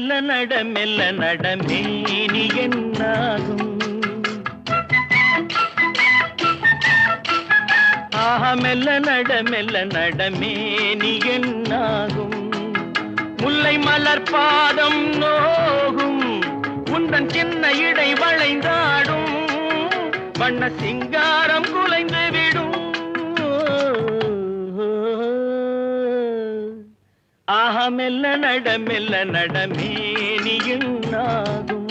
மெல்ல நட மேனி என்னாகும். ஆஹா மெல்ல நட மேனி என்னாகும். முல்லை மலர் பாதம் நோகும், உந்தன் சின்ன இடை வளைந்தாடும், வண்ண சிங்காரம் குலைந்து விடும். ஆஹா மெல்ல நட மேனி என்னாகும்.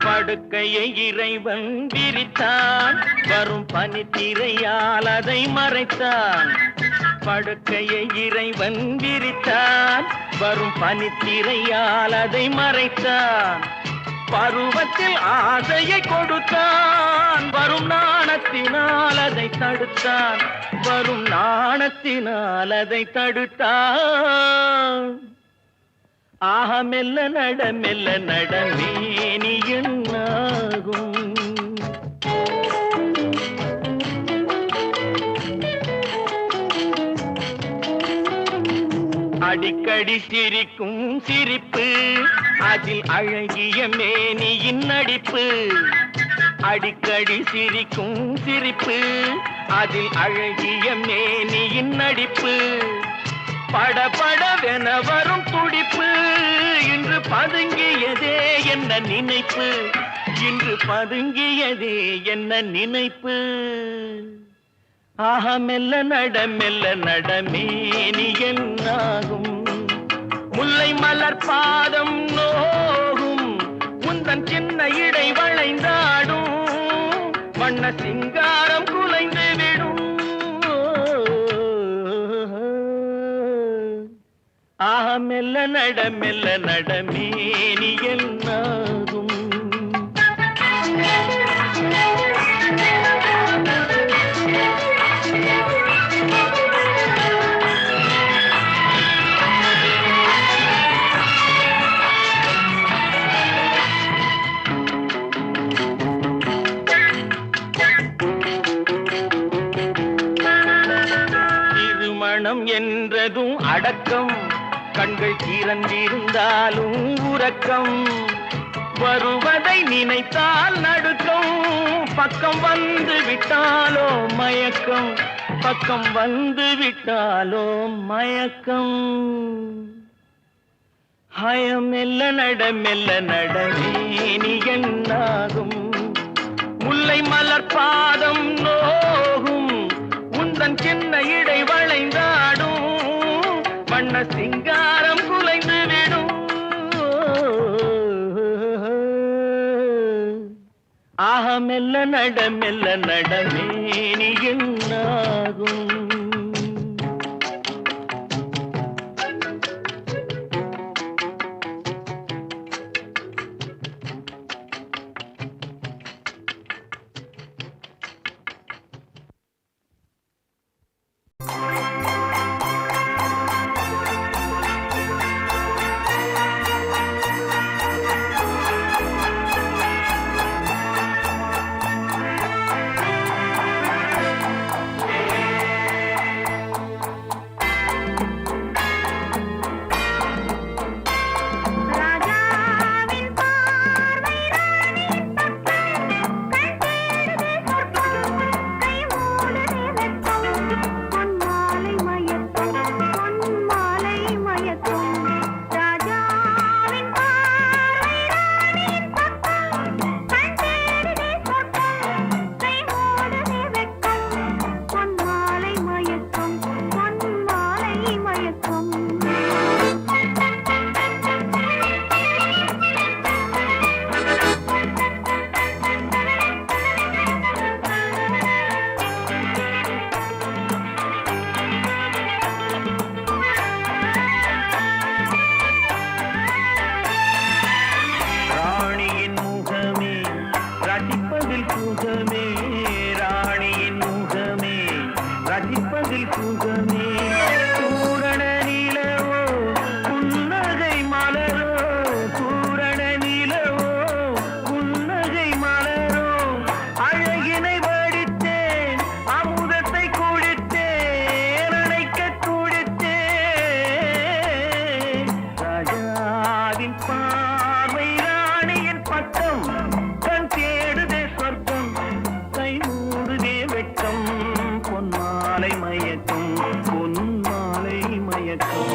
படுக்கையை இறைவன் விரித்தான், வரும் பனித்திரையால் அதை மறைத்தான். படுக்கையை இறைவன் விரித்தான், வரும் பனித்திரையால் அதை மறைத்தான். பருவத்தில் ஆசையை கொடுத்தான், வரும் நாணத்தினால் அதை தடுத்தான். வரும் நாணத்தினால் அதை தடுத்தான். ஆஹா மெல்ல நட மேனி என்னாகும். அடிக்கடி சிரிக்கும் சிரிப்பு, அதில் அழகிய மேனியின் நடிப்பு. அடிக்கடி சிரிக்கும் சிரிப்பு, அதில் அழகிய மேனியின் நடிப்பு. படபடவென வரும் துடிப்பு, இன்று பதுங்கியதே என்ன நினைப்பு. இன்று பதுங்கியதே என்ன நினைப்பு. ஆஹா மெல்ல நட மேனி என்னாகும். முல்லை மலர் பாதம் நோகும், உந்தன் சின்ன இடை வளைந்தாடும், வண்ண சிங்காரம் குலைந்து விடும். ஆஹா மெல்ல நட மேனி என்னாகும். திருமணம் என்றதும் அடக்கம், கண்கள் திறந்திருந்தாலும் உறக்கம். வருவதை நினைத்தால் நடுக்கம், பக்கம் வந்து விட்டாலோ மயக்கம். பக்கம் வந்து விட்டாலோ மயக்கம். ஹயம் மெல்ல நட மேனி என்னாகும். முல்லை மலர் பாதம் நோகும், உந்தன் சின்ன இடை வளைந்தாடும், வண்ண சிங்காரம் குலைந்து விடும். ஆஹா மெல்ல நட மேனி என்னாகும். ரசிப்பதில் சுகமே பூரண நிலவோ புன்னகை மலரோ பூரண நிலவோ புன்னகை மலரோ அழகினை வடித்தேன் அமுதத்தை குடித்தேன் அணைக்க குடித்தேன் ராஜாவின் பார்வை ராணியின் பட்டம் கண் தேடுதே சொர்க்கம் கை மூடுதே வெட்கம் பொன்மாலை மயக்கம் பொன்மாலை மயக்கம்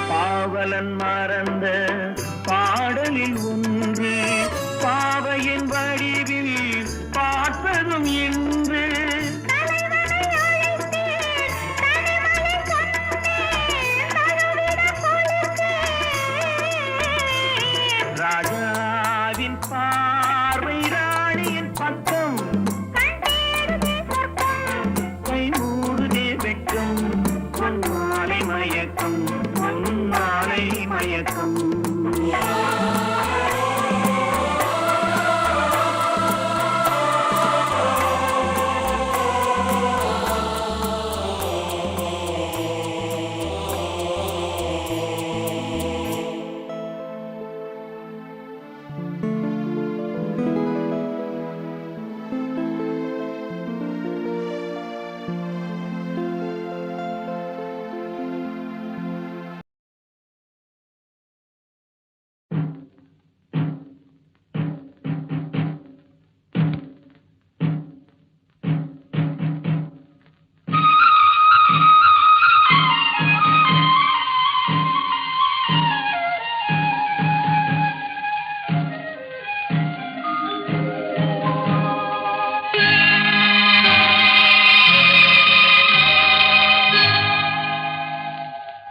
பாவலன் மறந்த பாடலில் ஒன்று பாவையின் வடிவில் பார்ப்பதும் என்று ராஜாவின் பார்வை ராணியின் பக்கம் கை மூடுதே வெட்கம் பொன்மாலை மயக்கம் பொன்மாலை மயக்கம்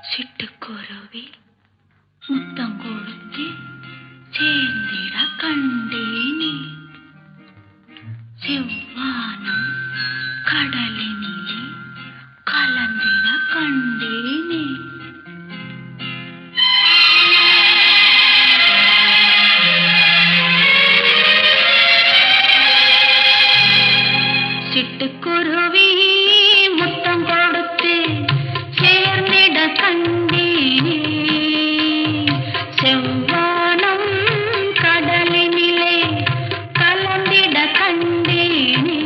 சிட்டுக்குருவி முத்தம் கொடுத்து சேர்ந்திட கண்டேனே செவ்வானம் கடலினிலே கலந்திட கண்டேனே சிட்டுக்குருவி முத்தம் கொடுத்து சேர்ந்திட கண்டேனே செவ்வானம் கடலினிலே கலந்திட கண்டேனே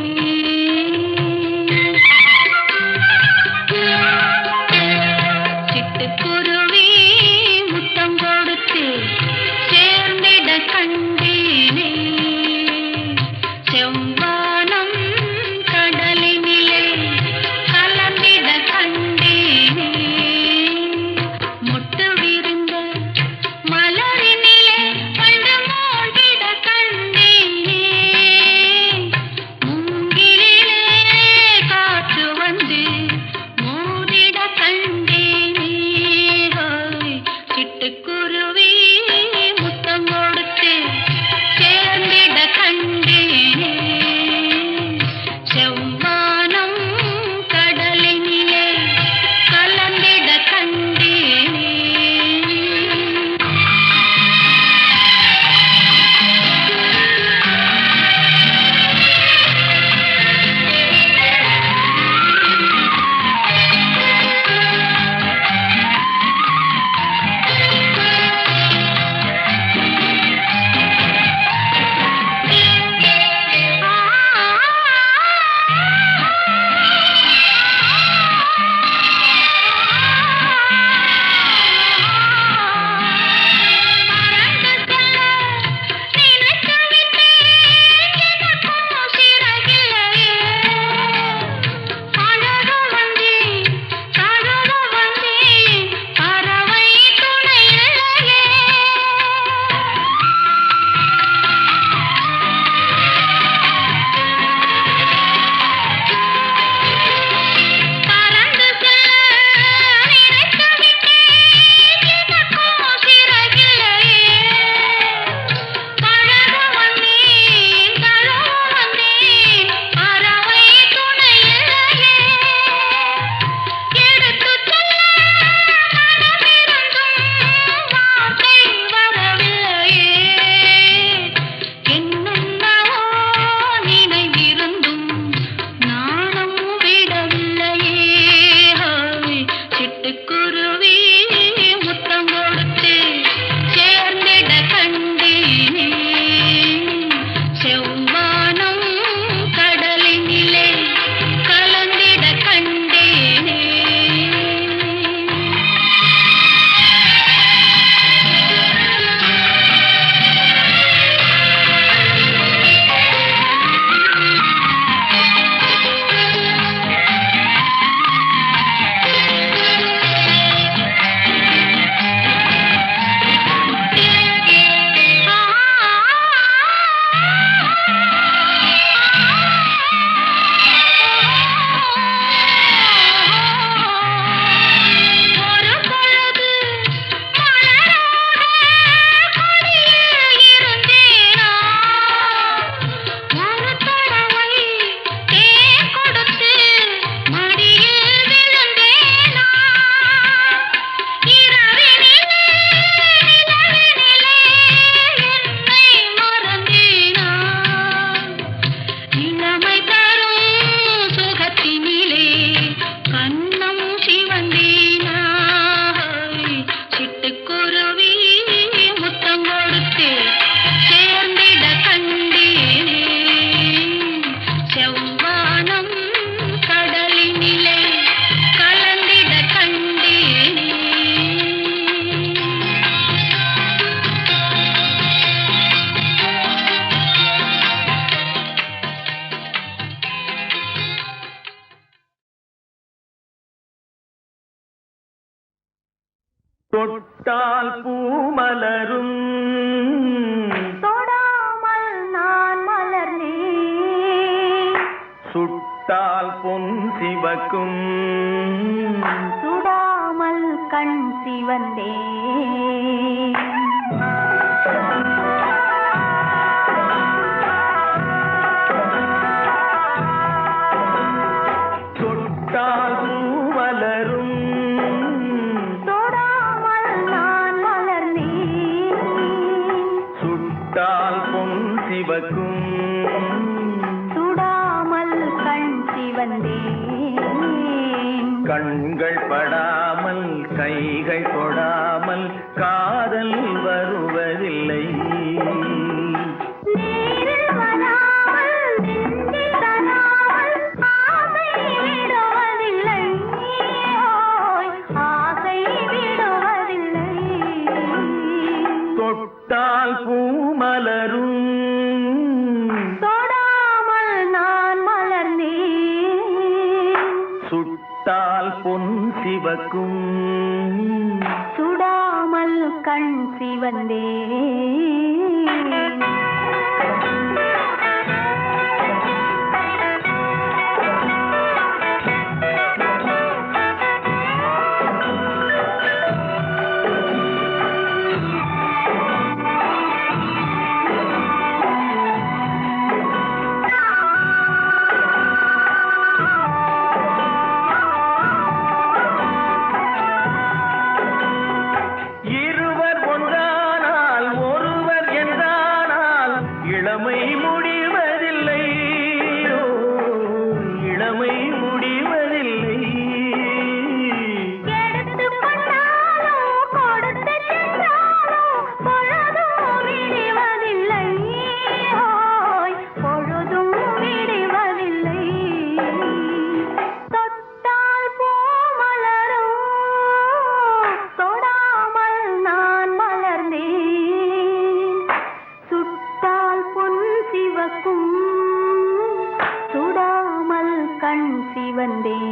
தொட்டால் பூ மலரும் தொடாமல் நான் மலர்ந்தேன் சுட்டால் பொன் சிவக்கும் சுடாமல் கண் சிவந்தேன் தொட்டால் பூ மலரும் தொடாமல் நான் மலர்ந்தேன் சுட்டால் பொன் சிவக்கும் சுடாமல் கண் சிவந்தேன் கண்கள் படாமல் கைகள் தொடாமல் காதல் வருவதில்லை நீரில் வராமல் நெஞ்சில் தராமல் ஆசை விடுவதில்லை ஓய், ஆசை விடுவதில்லை தொட்டால் பூ மலரும் தொடாமல் நான் மலர்ந்தேன் சுட்டால் பொன் சிவக்கும் சுடாமல் கண் சிவந்தேன் இருவர் ஒன்றானால் ஒருவர் என்றானால் இளமை முடிவதில்லை ஓ, இளமை முடிவதில்லை எடுத்துக் கொண்டாலும் கொடுத்து சென்றாலும் பொழுதும் விடுவதில்லை ஓய், பொழுதும் விடுவதில்லை தொட்டால் பூ மலரும் தொடாமல் நான் மலர்ந்தேன் சுட்டால் பொன் சிவக்கும் சுடாமல் கண் சிவந்தேன்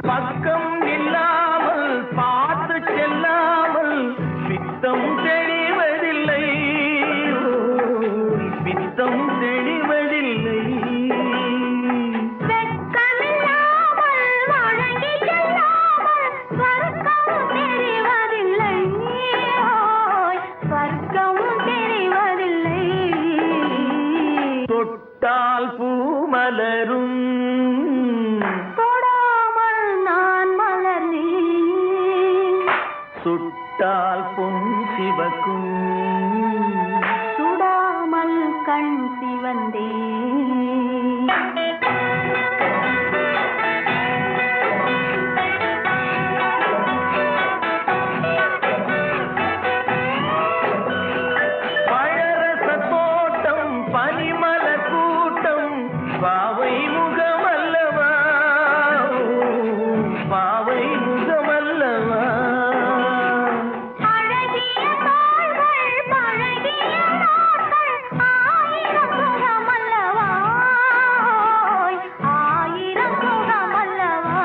பக்கம் இல்லாமல் பார்த்து செல்லாமல் பித்தம் தெளிவதில்லை ஓ, பித்தம் தெளிவதில்லை வெட்கமில்லாமல் வழங்கி செல்லாமல் ஸ்வர்க்கம் தெரிவதில்லை ஓய், ஸ்வர்க்கம் தெரிவதில்லை தொட்டால் பூ மலரும் தொடாமல் நான் மலர்ந்தேன் சுட்டால் பொன் சிவக்கும் சுடாமல் கண் சிவந்தேன் பழரச தோட்டம் பனிமலர் கூட்டம் பாவை முகமல்லவா ஓ, பாவை முகமல்லவா அழகிய தாள்கள் பழகிய நாட்கள் ஆயிரம் சுகமல்லவா ஓய், ஆயிரம் சுகமல்லவா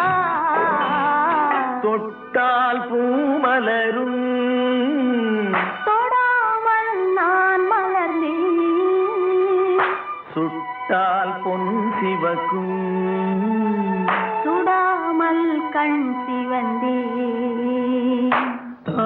தொட்டால் பூ மலரும் தொடாமல் நான் மலர்ந்தேன் சுட்டால் பொன் சிவக்கும் சுடாமல் கண் சிவந்தேன் ஆ.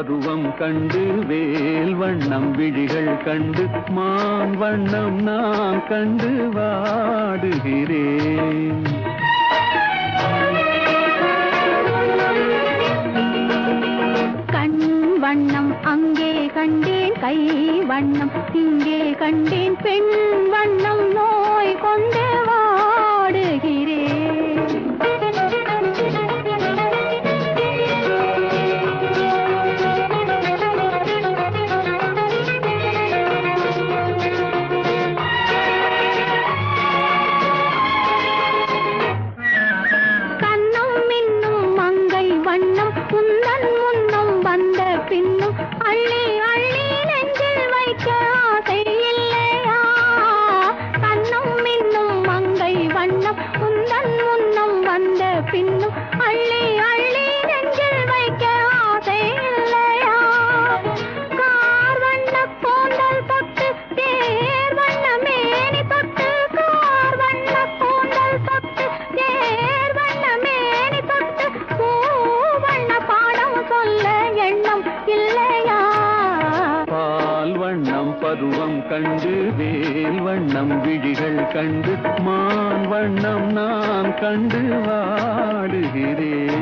பருவம் கண்டு வேல் வண்ணம் விழிகள் கண்டு மான் வண்ணம் நான் கண்டு வாடுகிறேன். கண் வண்ணம் அங்கே கண்டேன், கை வண்ணம் இங்கே கண்டேன், பெண் வண்ணம் நோய் கொண்டு வாடுகிறேன். கண்ணம் மின்னும் மங்கை வண்ணம் உந்தன் முன்னம் வந்த பின்னும் அள்ளி அள்ளி நெஞ்சில் வைக்க ஆசை இல்லையா? கண்ணம் மின்னும் மங்கை வண்ணம் உந்தன் முன்னம் வந்த பின்னும் அள்ளி அள்ளி நெஞ்சில் வைக்க ஆசை இல்லையா? கார் வண்ண கூந்தல் தொட்டு தேர் வண்ண மேனி தொட்டு, கார் வண்ண கூந்தல் தொட்டு தேர் வண்ண மேனி தொட்டு, பூ வண்ண பாடம் சொல்ல எண்ணம் இல்லையா? பால் வண்ணம் பருவம் கண்டு வேல் வண்ணம் விழிகள் கண்டு மான் வண்ணம் நான் கண்டு வாடுகிறேன்.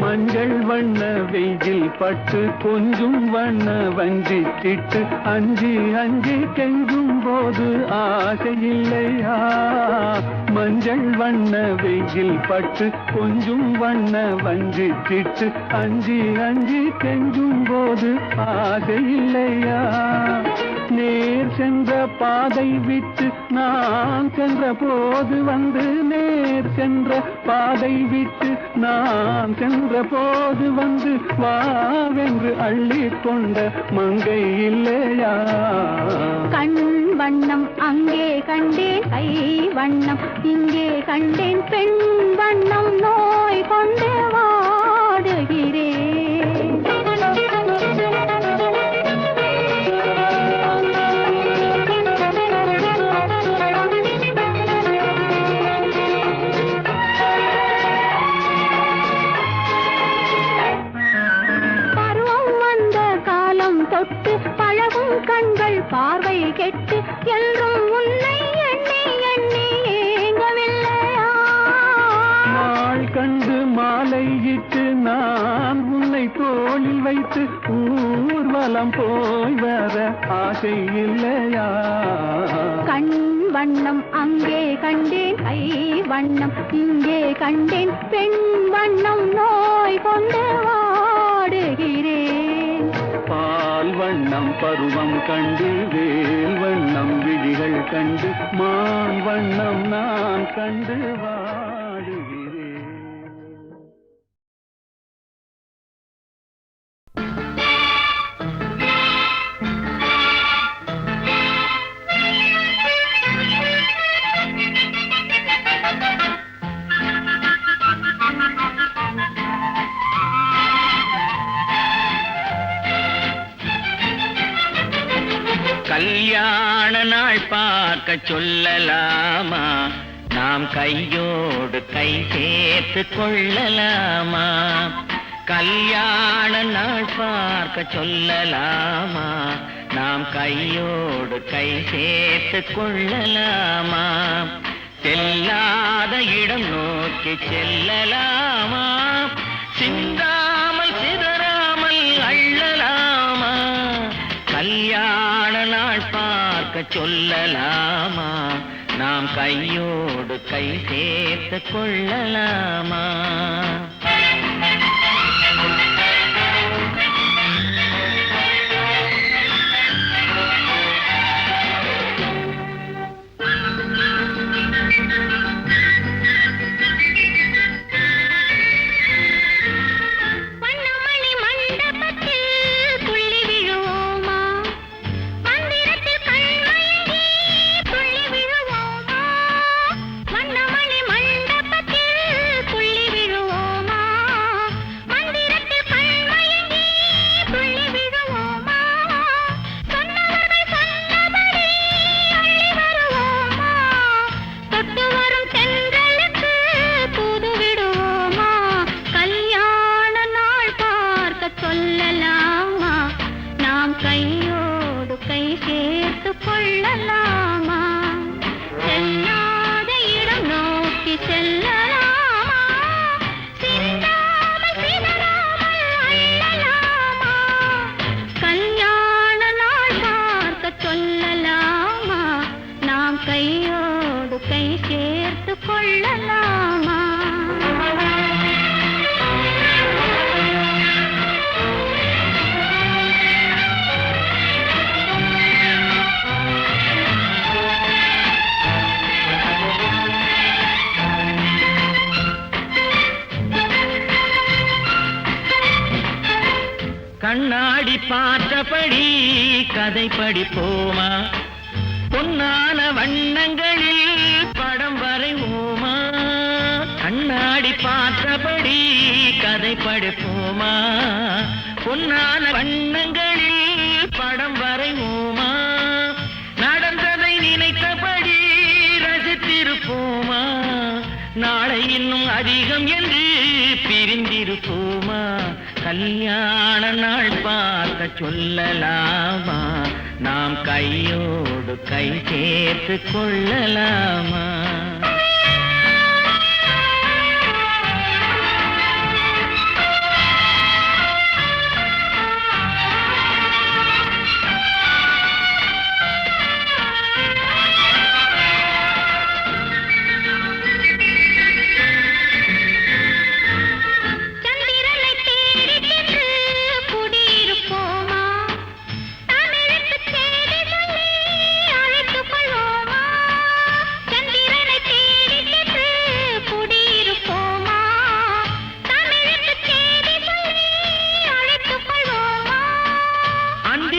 மஞ்சள் வண்ண வெயில் பட்டு கொஞ்சம் வண்ண வஞ்சி சிட்டு அஞ்சி அஞ்சி கெஞ்சும் போது ஆசை இல்லையா? மஞ்சள் வண்ண வெயில் பட்டு கொஞ்சம் வண்ண வஞ்சி சிட்டு அஞ்சி அஞ்சி கெஞ்சும் போது ஆசை இல்லையா? நேர் சென்ற பாதை விட்டு நான் சென்ற போது வந்து, நேர் சென்ற பாதை விட்டு நான் சென்ற போது வந்து வாவென்று அள்ளி கொண்ட மங்கை இல்லையா? கண் வண்ணம் அங்கே கண்டேன், கை வண்ணம் இங்கே கண்டேன், பெண் வண்ணம் நோய் கொண்டு வாடுகிறேன். தொட்டு பழகும் கண்கள் பார்வை கெட்டு என்றும் உன்னை எண்ணி எண்ணி ஏங்கவில்லையா? நாள் கண்டு மாலையிட்டு நான் உன்னை தோளில் வைத்து ஊர்வலம் போய் வர ஆசை இல்லையா? கண் வண்ணம் அங்கே கண்டேன், கை வண்ணம் இங்கே கண்டேன், பெண் வண்ணம் நோய் கொண்டு வாடுகிறேன். பால் வண்ணம் பருவம் கண்டு வேல் வண்ணம் விழிகள் கண்டு மான் வண்ணம் நான் கண்டு வாடுகிறேன். கல்யாண நாள் பார்க்க சொல்லலாமா? நாம் கையோடு கை சேர்த்து கொள்ளலாமா? கல்யாண நாள் பார்க்க சொல்லலாமா? நாம் கையோடு கை சேர்த்து கொள்ளலாமா? செல்லாத இடம் நோக்கி செல்லலாமா? சிந்தாமல் சிதறாமல் அள்ளலாமா? கல்யாண நாள் பார்க்க சொல்லலாமா? நாம் கையோடு கை சேர்த்து கொள்ளலாமா? மண்டபத்தில் சொல்லலாமா நாம் கையோடு கை சேர்த்து கொள்ளலாமா செல்லாத இடம் நோக்கி செல்லலாமா சிந்தாமல் சிதறாமல் அள்ளலாமா கல்யாண நாள் பார்க்க சொல்லலாமா நாம் கையோடு கை சேர்த்து கொள்ளலாமா கண்ணாடி பார்த்தபடி கதை படிப்போமா பொன்னான வண்ணங்களில் படம் வரைவோமா கண்ணாடி பார்த்தபடி கதை படிப்போமா பொன்னான வண்ணங்களில் படம் வரைவோமா நடந்ததை நினைத்தபடி ரசித்திருப்போமா நாளை இன்னும் அதிகம் என்று பிரிந்திருப்போமா கல்யாண நாள் பார்க்க சொல்லலாமா நாம் கையோடு கை சேர்த்து கொள்ளலாமா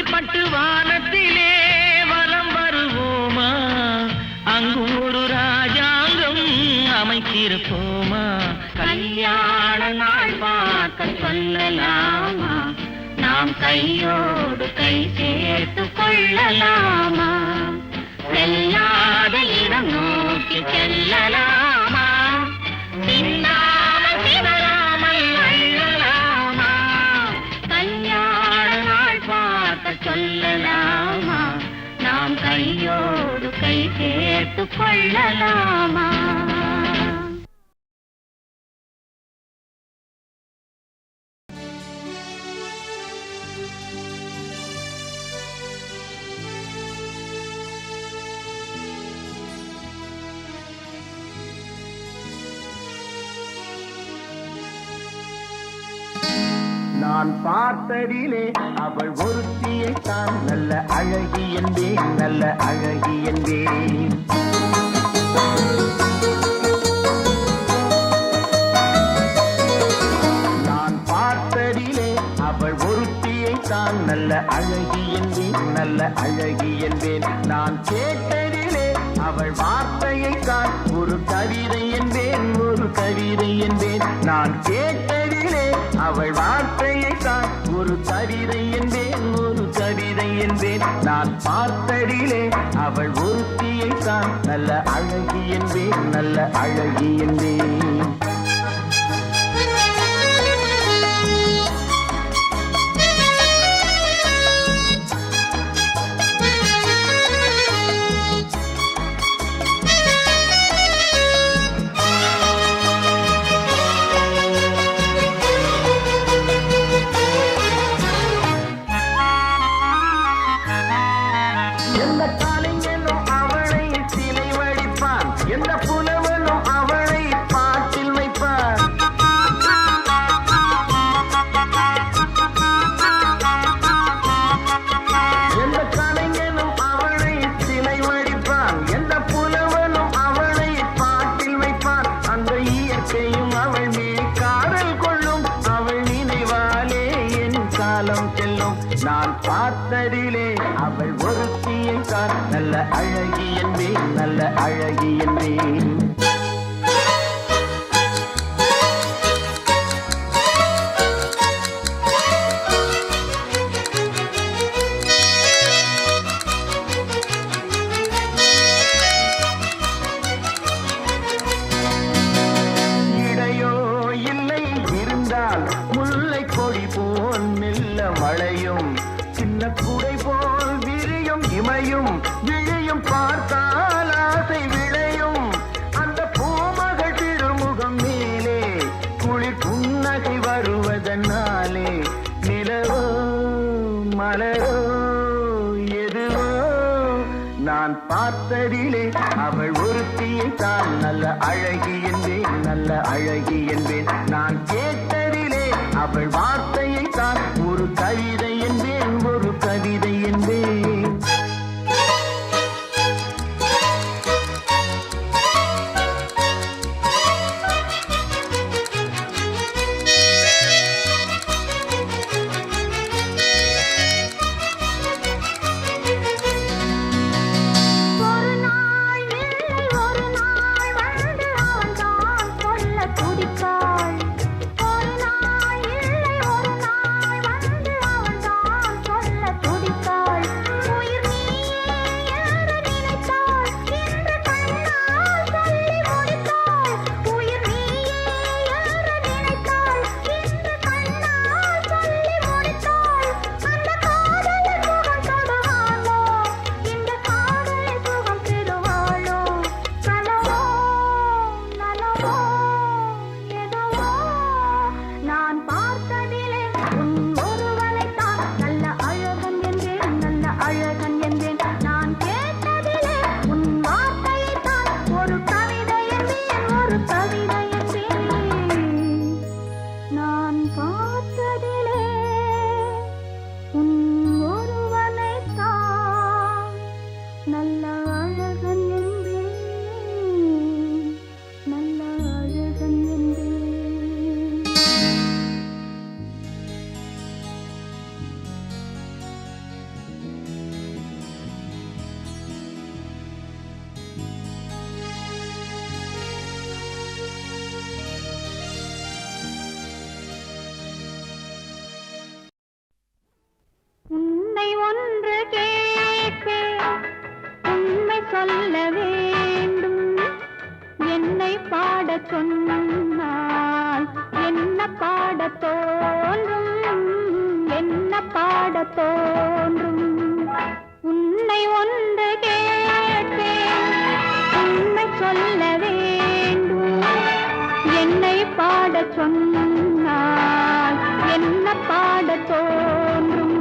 பட்டு வானத்திலே வலம் வருவோமா அங்கு ஒரு ராஜாங்கம் அமைத்திருப்போமா கல்யாண நாள் பார்க்க சொல்லலாமா நாம் கையோடு கை சேர்த்து கொள்ளலாமா செல்லாத இடம் நோக்கி செல்லலாமா சின்னாமல் சிதறாமல் அள்ளலாமா கல்யாண நாள் பார்க்க சொல்லலாமா நாம் கையோடு கை சேர்த்து கொள்ளலாமா நான் பார்த்ததிலே அவள் ஒருத்தியை தான் நல்ல அழகி என்பேன் நல்ல அழகி என்பேன் நான் பார்த்ததிலே அவள் ஒருத்தியை தான் நல்ல அழகி என்பேன் நல்ல அழகி என்பேன் நான் கேட்டதிலே அவள் வார்த்தையை தான் ஒரு கவிதை என்பேன் ஒரு கவிதை என்பேன் நான் கேட்டதிலே அவள் வார்த்தையை தான் ஒரு கவிதை என்பேன் ஒரு கவிதை என்பேன் நான் பார்த்ததிலே அவள் ஒருத்தியை தான் நல்ல அழகி என்பேன் நல்ல அழகி என்பேன் நான் பார்த்ததிலே அவள் ஒருத்தியை தான் நல்ல அழகி என்பேன் நல்ல அழகி என்பேன் இடையோ இல்லை இருந்தால் முல்லை கொடி போல் சின்ன குடை போல் விரியும் இமையும் விழியும் பார்த்தால் ஆசை விளையும் அந்த பூமகள் திருமுகம் மேலே குளிர் புன்னகை வருவதனாலே நிலவோ மலரோ எதுவோ நான் பார்த்ததிலே அவள் ஒருத்தியை தான் நல்ல அழகி என்பேன் நல்ல அழகி என்பேன் நான் கேட்டதிலே அவள் வார்த்தையை தான் ஒரு கவிதை என்பேன் ஒரு கவிதை என்பேன் ஒரு நாள் இல்லை ஒரு நாள் வந்து அவன்தான் சொல்ல துடித்தாள் ஒரு நாள் இல்லை ஒரு நாள் வந்து அவன்தான் சொல்ல துடித்தாள் உயிர் நீயே என்று நினைத்தாள் இன்று கண்ணால் சொல்லி முடித்தாள் உயிர் நீயே என்று நினைத்தாள் இன்று கண்ணால் சொல்லி முடித்தாள் அந்த காதலை சுகம் தொடுவாளோ இந்த காதலை சுகம் பெறுவாளோ கனவோ நனவோ எதுவோ நான் பார்த்ததிலே உன் ஒருவனைத்தான் நல்ல அழகன் என்பேன் நல்ல அழகன் என்பேன் நான் கேட்டதிலே உன் வார்த்தையைத்தான் ஒரு கவிதை என்பேன் ஒரு கவிதை என்பேன் நான் பார்த்ததிலே உன் ஒருவனைத்தான் நல்ல அழகன் என்பேன் நல்ல அழகன் என்பேன் உன்னை ஒன்று கேட்பேன் உண்மை சொல்ல வேண்டும் என்னை பாடச் சொன்னால் என்ன பாடத் தோன்றும் என்ன பாடத் தோன்றும் உன்னை ஒன்று கேட்பேன் உண்மை சொல்ல வேண்டும் என்னை பாடச் சொன்னால் என்ன பாடத் தோன்றும்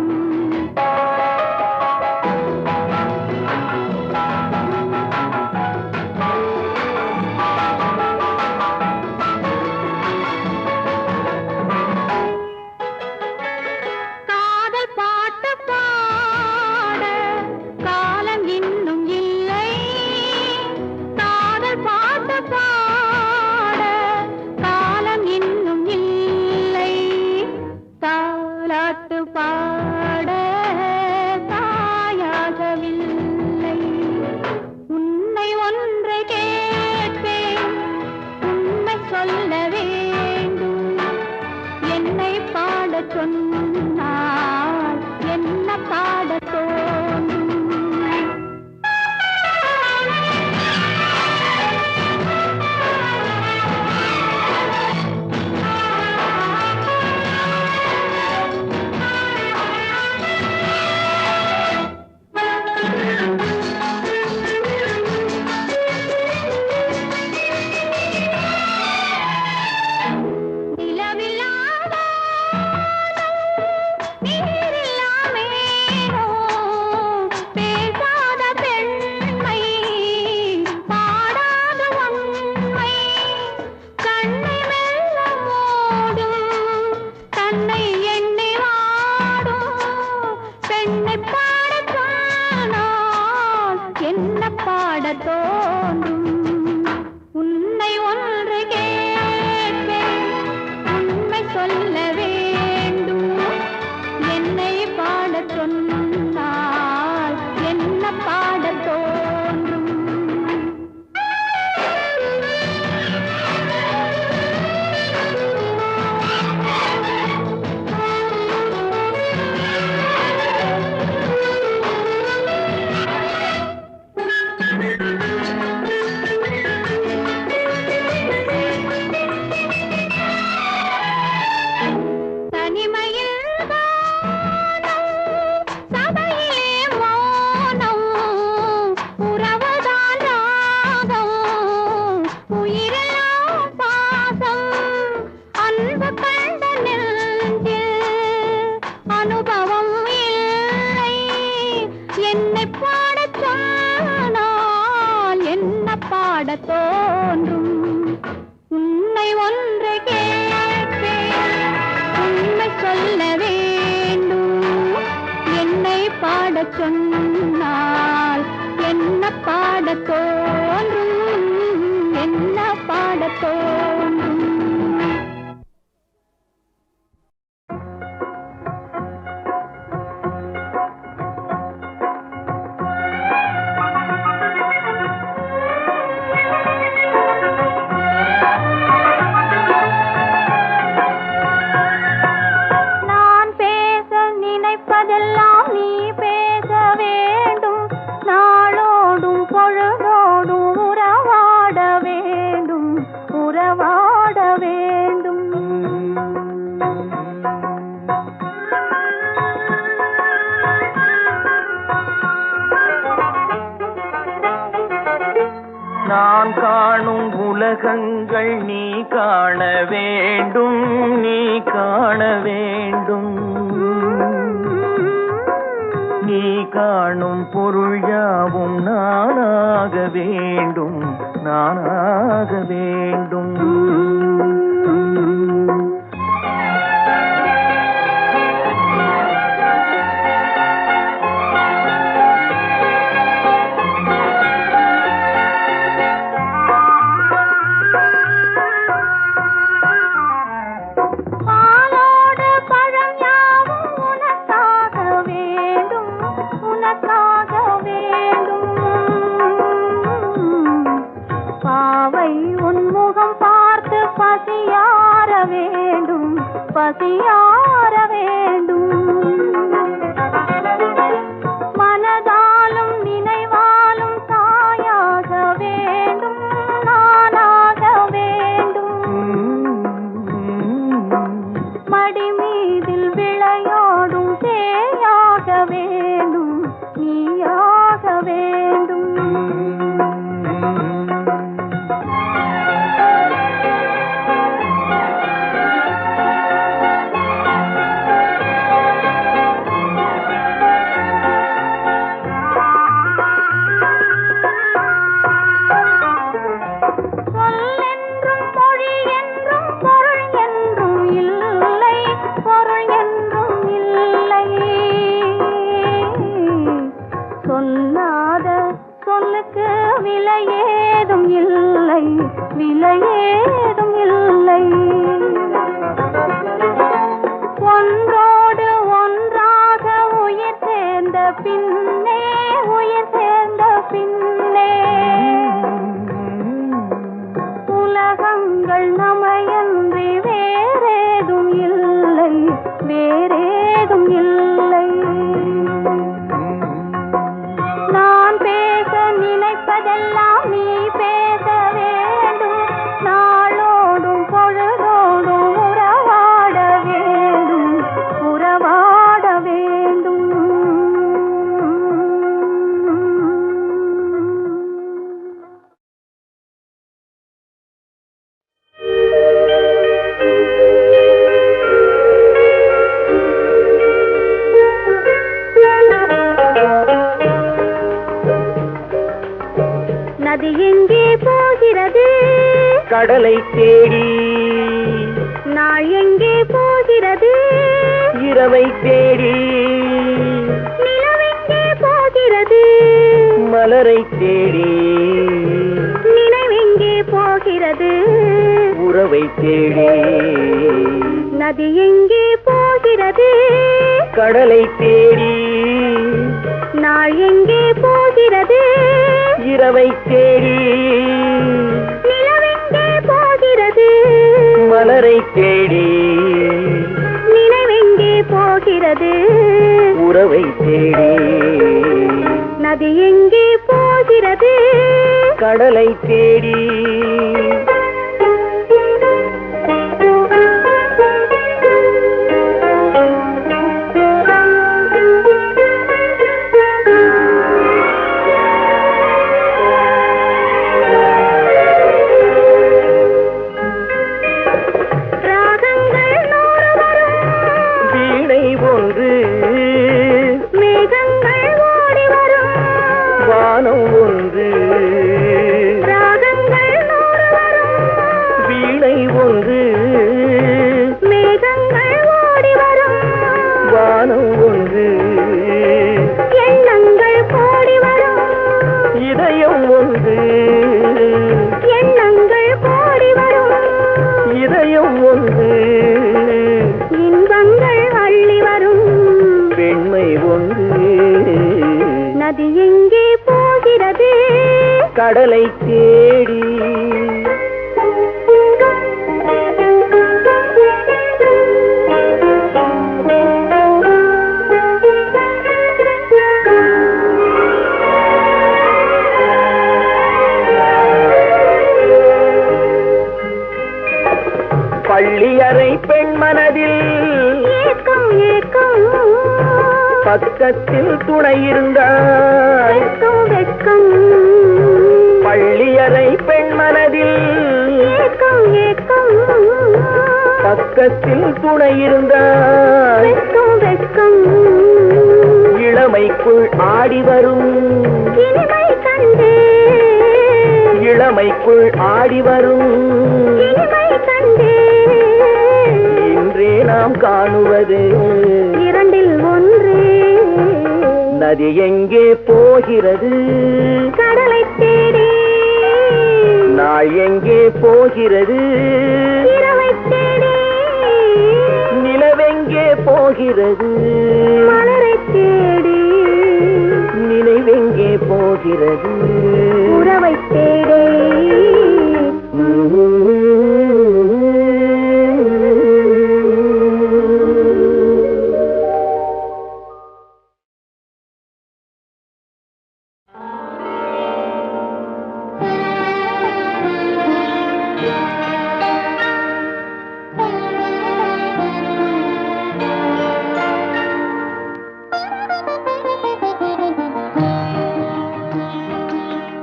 காதல் பாட்டு பாட காலம் இன்னும் இல்லை காதல் பாட்டு பாட காலம் இன்னும் இல்லை தாலாட்டு அனுபவம் இல்லை. என்னை பாடச் சொன்னால் என்ன பாடத் தோன்றும்? உன்னை ஒன்று கேட்பேன், உண்மை சொல்ல வேண்டும். என்னை பாடச் சொன்னால் என்ன பாடத் தோன்றும்? என்ன பாடத் தோன்றும்? நான் பேச நினைப்பதெல்லாம் நீ பேச வேண்டும். நாளோடும் பொழுதோடும் உறவாட வேண்டும், உறவாட வேண்டும். நான் காணும் உலகங்கள் நீ காண வேண்டும், நீ காண வேண்டும். நீ காணும் பொருள் யாவும் நானாக வேண்டும், நானாக வேண்டும். பாலோடு பழம் யாவும் உனக்காக வேண்டும், உனக்காக வேண்டும். பாவை உன் முகம் பார்த்து பசியார வேண்டும், பசியார வேண்டும். மனதாலும் நினைவாலும் தாயாக வேண்டும், நானாக வேண்டும். மடி மீதில் விளையாடும் சேயாக வேண்டும், நீயாக வேண்டும். சொல்லென்றும் மொழி என்றும் பொருள் என்றும் இல்லை, பொருள் என்றும் இல்லை. சொல்லாத சொல்லுக்கு விலையேதும் இல்லை, விலையேதும் இல்லை. ஒன்றோடு ஒன்றாக உயிர் சேர்ந்த பின்னே, உயிர் சேர்ந்த பின்னே உலகங்கள் நமையன்றி வேறேதும் இல்லை, வேறேதும் இல்லை. நான் பேச நினைப்பதெல்லாம் நீ பேச வேண்டும். நாளோடும் பொழுதோடும் உறவாட வேண்டும், உறவாட வேண்டும். நதி எங்கே போகிறது? கடலை தேடி. நாள் எங்கே போகிறது? இரவை தேடி. நிலவெங்கே போகிறது? மலரை தேடி. நினைவெங்கே போகிறது? உறவை தேடி. நதி எங்கே போகிறது? கடலை தேடி. நாள் எங்கே போகிறது? இரவை தேடி. நிலவெங்கே போகிறது? மலரை தேடி. நினைவெங்கே போகிறது? உறவை தேடி. நதி எங்கே போகிறது? கடலை தேடி. ஒன்று கடலை தேடி பள்ளியறை பெண் மனதில் ஏக்கம் ஏக்கம் பக்கத்தில் துணை இருந்தாய் வெட்கம் வெட்கம் பள்ளியறை பெண் மனதில் ஏக்கம் ஏக்கம் பக்கத்தில் துணை இருந்தாய் வெட்கம் வெட்கம் இளமைக்குள் ஆடி வரும் இனிமை கண்டே இளமைக்குள் ஆடி வரும் இனிமை கண்டே இன்றே நாம் காணுவது இரண்டில் ஒன்றே நதி எங்கே போகிறது கடலை தேடி நாள் எங்கே போகிறது இரவை தேடி நிலவெங்கே போகிறது மலரை தேடி நினைவெங்கே போகிறது உறவை தேடி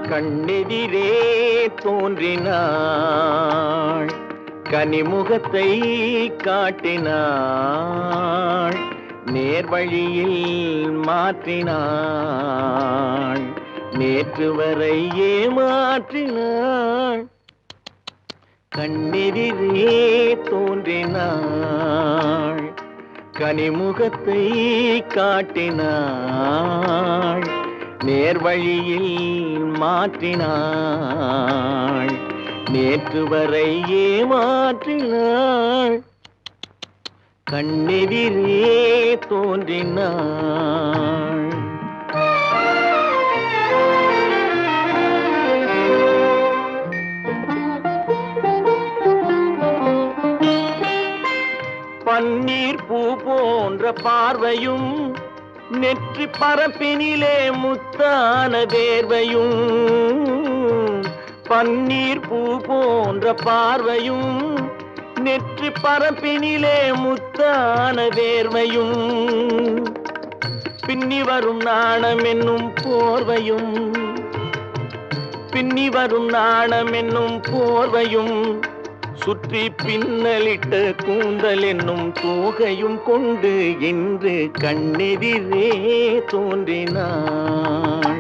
கண்ணெதிரே தோன்றினாள் கனிமுகத்தை காட்டினாள் நேர்வழியில் மாற்றினாள் நேற்று வரை ஏமாற்றினாள் கண்ணெதிரே தோன்றினாள் கனிமுகத்தை காட்டினாள் நேர்வழியில் மாற்றினாள் நேற்று வரை ஏமாற்றினாள் கண்ணெதிரே தோன்றினாள் பன்னீர் பூ போன்ற பார்வையும் நெற்றி பரப்பினிலே முத்தான வேர்வையும் பன்னீர் பூ போன்ற பார்வையும் நெற்றி பரப்பினிலே முத்தான வேர்வையும் பின்னி வரும் நாணம் என்னும் போர்வையும் பின்னி வரும் நாணம் என்னும் போர்வையும் சுற்றி பின்னலிட்ட கூந்தல் என்னும் தோகையும் கொண்டு இன்று கண்ணெதிரே தோன்றினாள்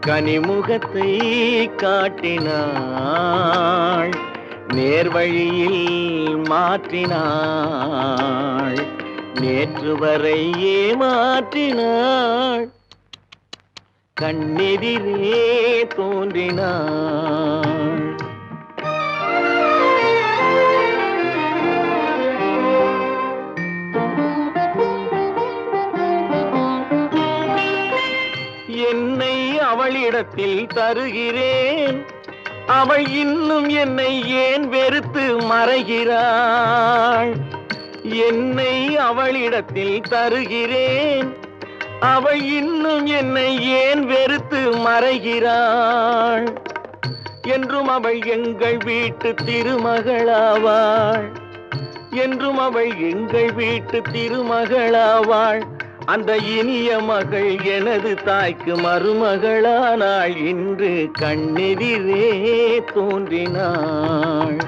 கனிமுகத்தை காட்டினாள் நேர்வழியில் மாற்றினாள் நேற்று வரை ஏமாற்றினாள் கண்ணெதிரே தோன்றினாள் என்னை அவளிடத்தில் தருகிறேன் அவள் இன்னும் என்னை ஏன் வெறுத்து மறைகிறாள் என்னை அவளிடத்தில் தருகிறேன் அவள் இன்னும் என்னை ஏன் வெறுத்து மறைகிறாள் என்றும் அவள் எங்கள் வீட்டு திருமகளாவாள் என்றும் அவள் எங்கள் வீட்டு திருமகளாவாள் அந்த இனிய மகள் எனது தாய்க்கு மருமகளானாள் இன்று கண்ணெதிரே தோன்றினாள்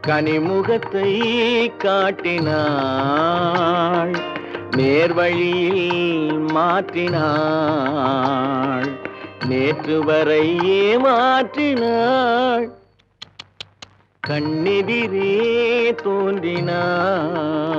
கனிமுகத்தை காட்டினாள் நேர்வழியில் மாற்றினாள் நேற்று வரை ஏமாற்றினாள் கண்ணெதிரே தோன்றினாள்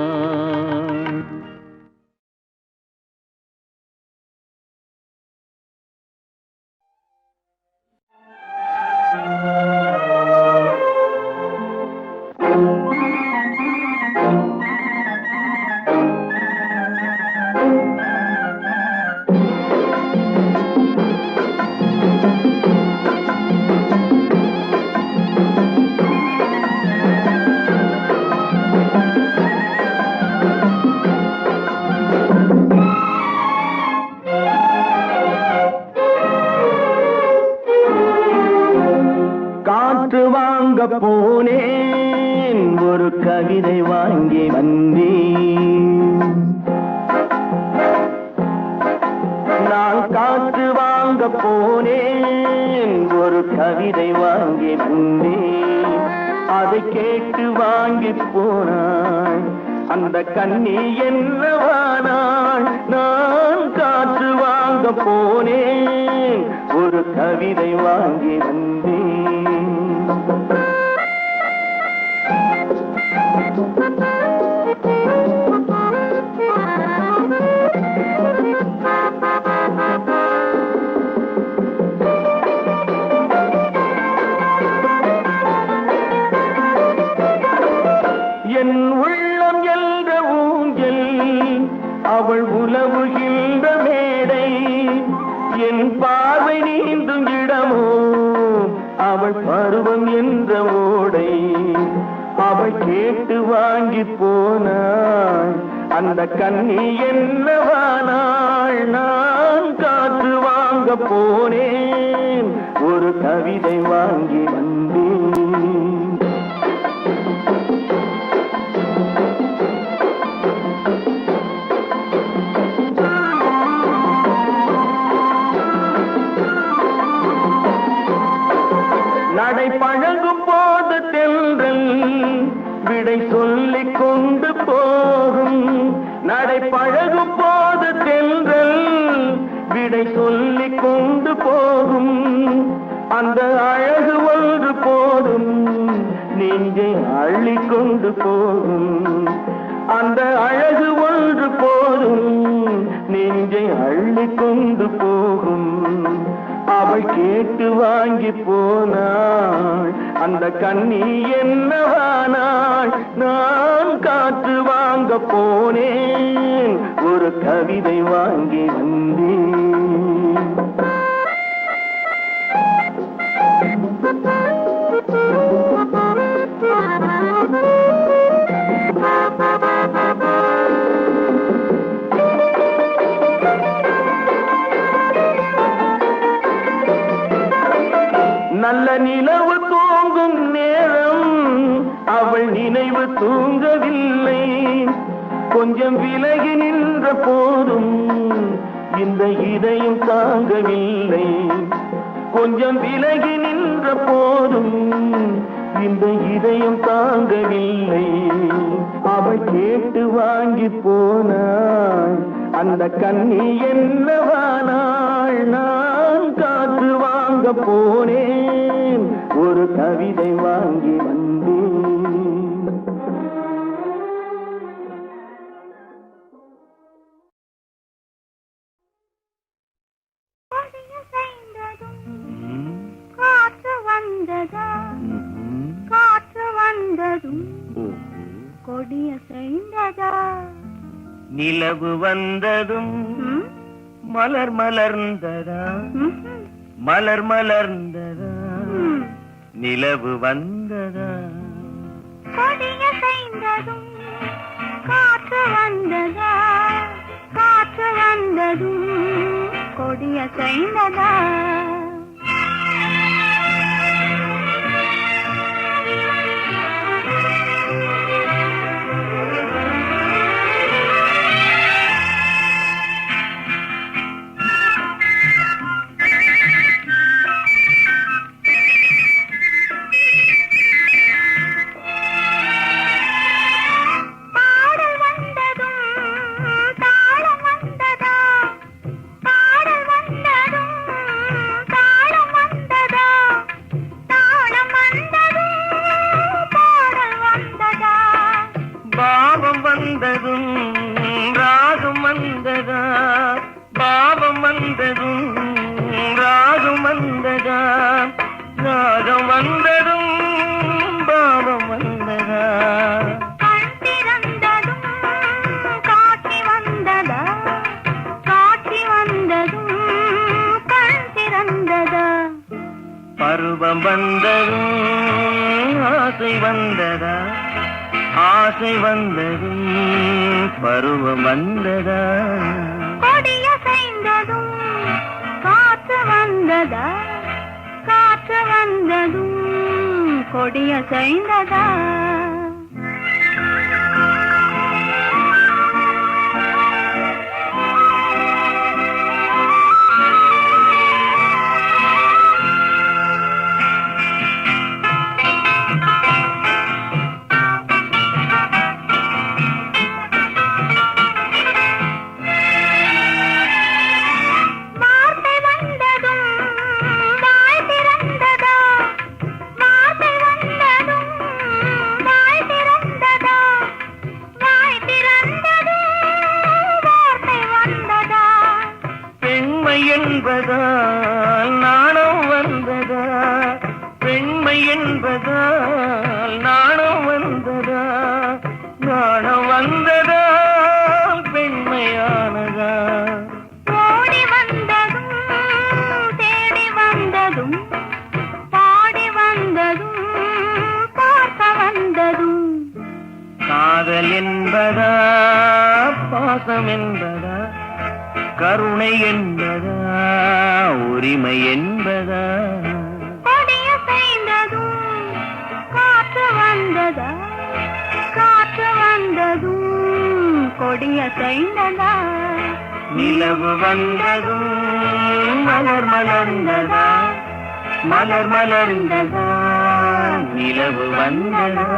போனேன் ஒரு கவிதை வாங்கி வந்தேன். நான் காற்று வாங்க போனேன் ஒரு கவிதை வாங்கி வந்தேன். அதை கேட்டு வாங்கி போனாள் அந்த கண்ணி என்னவானாள். நான் காற்று வாங்க போனேன் ஒரு கவிதை வாங்கி வந்தேன். என் உள்ளம் என்ற ஊஞ்சல் அவள் உலவுகின்ற மேடை. என் பார்வை நீந்தும் இடமோ அவள் பருவம் என்ற ஓடை. அவள் கேட்டு வாங்கி போனாள் அந்த கண்ணி என்னவானாள். நான் காற்று வாங்க போனேன் ஒரு கவிதை வாங்கி வந்தேன். நடை பழகும் போது தென்றல் விடை சொல்லிக் கொண்டு போகும். நடை பழகும் போது தென்றல் விடை சொல்லிக் கொண்டு போகும். அந்த அழகு ஒன்று போதும் நெஞ்சை அள்ளிக் கொண்டு போகும். அந்த அழகு ஒன்று போதும் நெஞ்சை அள்ளிக் கொண்டு போகும். அவள் கேட்டு வாங்கி போனாள் அந்த கண்ணி என்னவானாள். நான் காற்று வாங்க போனேன் ஒரு கவிதை வாங்கி வந்தேன். நல்ல நிலவு தூங்கும் நேரம் அவள் நினைவு தூங்கவில்லை. கொஞ்சம் விலகி நின்ற போதும் இந்த இதயம் தாங்கவில்லை. கொஞ்சம் விலகி நின்ற போதும் இந்த இதயம் தாங்கவில்லை. அவள் கேட்டு வாங்கி போனாள் அந்த கண்ணி என்னவானாள். நான் காற்று வாங்க போனேன் ஒரு கவிதை வாங்கி வந்தேன். காற்று வந்ததா காற்று வந்ததும் கொடிய செய்ததா. நிலவு வந்ததும் மலர் மலர்ந்ததா மலர் மலர்ந்ததா. நிலவு வந்ததா கொடிய செய்ததும் காற்று வந்ததா காற்று வந்ததும் கொடிய செய்ததா. பருவம் வந்ததும் ஆசை வந்ததா ஆசை வந்ததும் பருவம் வந்ததா. கொடிய செய்ததும் காற்று வந்ததா காற்று வந்ததும் கொடியசைந்ததா என்பதால் நாணம் வந்ததா பெண்மை என்பதால் நாணம் வந்ததா நாணம் வந்ததா பெண்மையானதா ஓடி வந்ததும் தேடி வந்ததும் பாடி வந்ததும் பார்க்க வந்ததும் காதல் என்பதா பாசம் என்பதா கருணை என்பதா உரிமை என்பதா கொடியசைந்ததும் காற்று வந்ததா காற்று வந்ததும் கொடியசைந்ததா நிலவு வந்ததும் மலர் மலர்ந்ததா மலர் மலர்ந்ததா நிலவு வந்ததா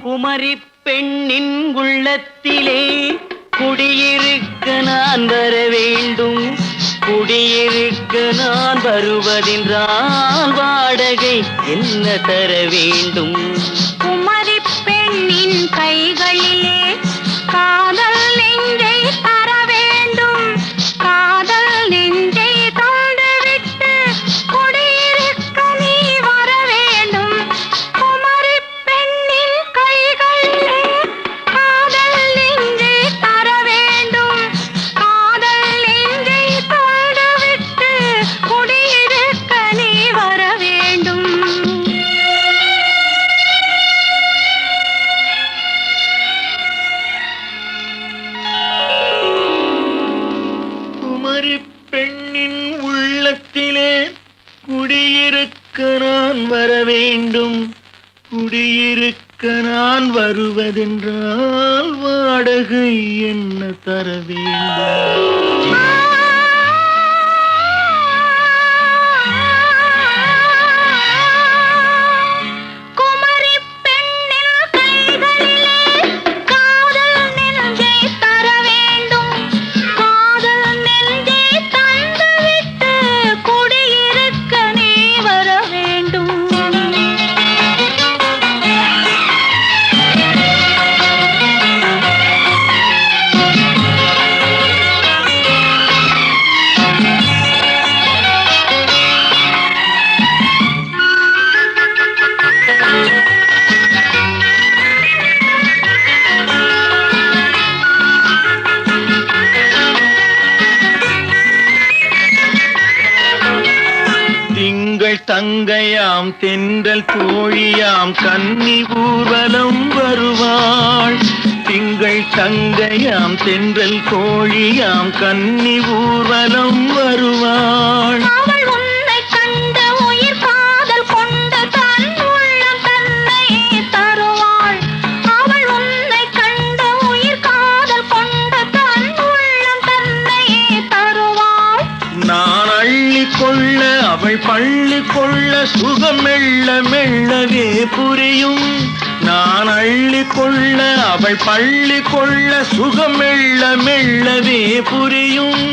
குமரி பெண்ணின் உள்ளத்திலே குடியிருக்க நான் வர வேண்டும் குடியிருக்க நான் வருவதென்றால் வாடகை என்ன தர வேண்டும் குமரி பெண்ணின் கைகளிலே காதல் நெஞ்சை தர வேண்டும் காதல் நெஞ்சை தந்துவிட்டு குடியிருக்க நீ வர வேண்டும் குமரி பெண்ணின் கைகளிலே காதல் நெஞ்சை தர வேண்டும் காதல் நெஞ்சை தந்துவிட்டு குடியிருக்க நீ வர வேண்டும் குமரி பெண்ணின் உள்ளத்திலே குடியிருக்க நான் வர வேண்டும் குடியிருக்க நான் வருவதென்றால் வாடகை என்ன தர வேண்டும் குமரி பெண்ணின் கைகளிலே காதல் நெஞ்சை தர வேண்டும் காதல் நெஞ்சை தந்துவிட்டு குடியிருக்க நீ வர வேண்டும் திங்கள் தங்கையாம் தென்றல் தோழியாம் கன்னி ஊர்வலம் வருவாள் திங்கள் தங்கையாம் தென்றல் தோழியாம் கன்னி ஊர்வலம் வருவாள் அவள் உன்னை கண்டு உயிர் காதல் கொண்டு தன் உள்ளம் தன்னையே தருவாள் அவள் உன்னை கண்டு உயிர் காதல் கொண்டு தன் உள்ளம் தன்னையே தருவாள் நான் அள்ளி கொள்ள அவள் பள்ளி கொள்ள சுகம் மெல்ல மெல்லவே புரியும் நான் அள்ளி கொள்ள அவள் பள்ளி கொள்ள சுகம் மெல்ல மெல்லவே புரியும்.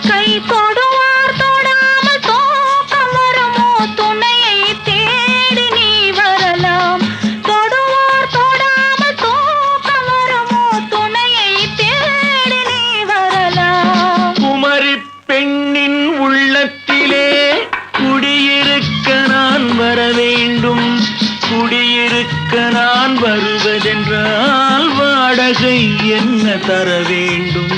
கை தொடுவார் தொடாமல் தூக்கம் வருமோ துணையை தேடி நீ வரலாம். தொடுவார் தொடாமல் தூக்கம் வருமோ துணையை தேடி நீ வரலாம். குமரி பெண்ணின் உள்ளத்திலே குடியிருக்க நான் வர வேண்டும். குடியிருக்க நான் வருவதென்றால் வாடகை என்ன தர வேண்டும்?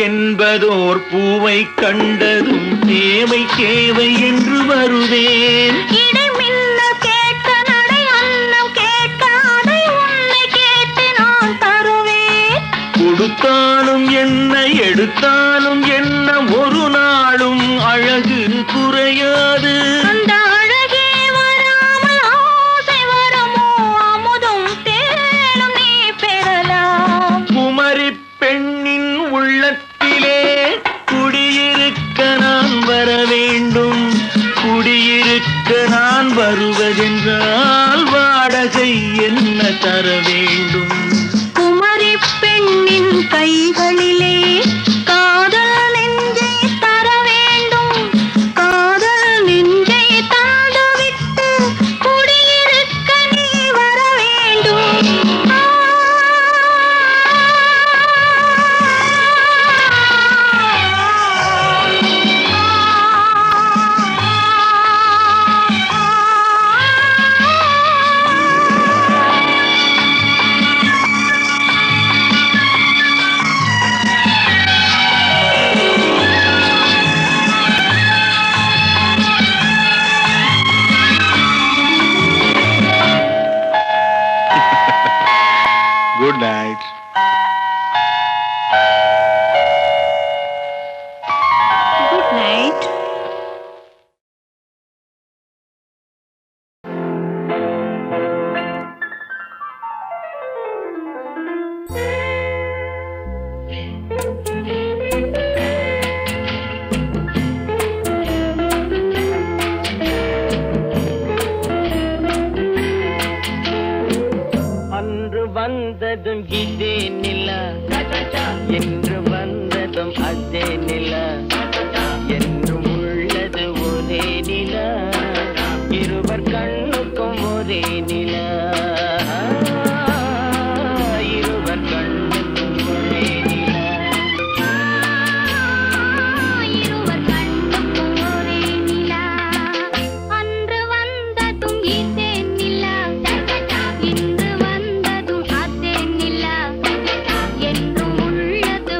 என்பதோர் பூவை கண்டதும் தேவை தேவை என்று வருவேன். இடைமில்ல கேட்க நடை அன்னம் கேட்க அதை உன்னை கேட்டு நான் தருவேன். கொடுத்தாலும் என்ன எடுத்தாலும் என்ன ஒரு நாளும் அழகு குறையாது. அந்த அழகே வராமல் ஆசை வரமோ அமுதும் தேனும் நீ பெறலாம். குமரி பெண்ணின் உள்ளத்திலே குடியிருக்க நான் வர வேண்டும். குடியிருக்க நான் வருவதென்றால் வாடகை என்ன தர வேண்டும்? குமரி பெண்ணின் கைகளிலே காதல் நெஞ்சை தர வேண்டும். காதல் நெஞ்சை தந்துவிட்டு குடியிருக்க நீ வர வேண்டும். Good night. Good night. அன்று வந்ததும் இதே நிலா, என்று வந்ததும் அதே நிலா, என்றும் உள்ளது ஒரே நிலா, இருவர் கண்ணுக்கும் ஒரே நிலா, இருவர் கண்ணுக்கும் ஒரே நிலா. இருவர் கண்ணுக்கும் ஒரே நிலா. அன்று வந்ததும் இதே நிலா, இன்று வந்ததும் அதே நிலா, என்றும் உள்ளது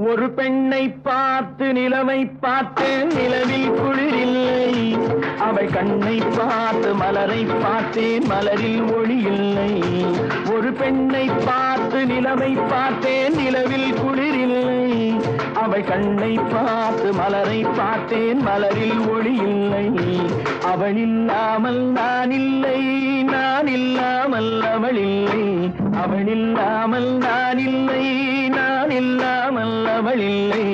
ஒரு பெண்ணை பார்த்து நிலவை பார்த்தேன், நிலவில் குளிரில்லை. அவள் கண்ணை பார்த்து மலரை பார்த்தேன், மலரில் ஒளி இல்லை. ஒரு பெண்ணை பார்த்து நிலவை பார்த்தேன், நிலவில் குளிரில்லை. அவள் கண்ணை பார்த்து மலரை பார்த்தேன், மலரில் ஒளி இல்லை. அவள் இல்லாமல் நான் இல்லை, நான் இல்லாமல் அவள் இல்லை. அவள் இல்லாமல் நான் இல்லை, நான் இல்லாமல் அவள் இல்லை.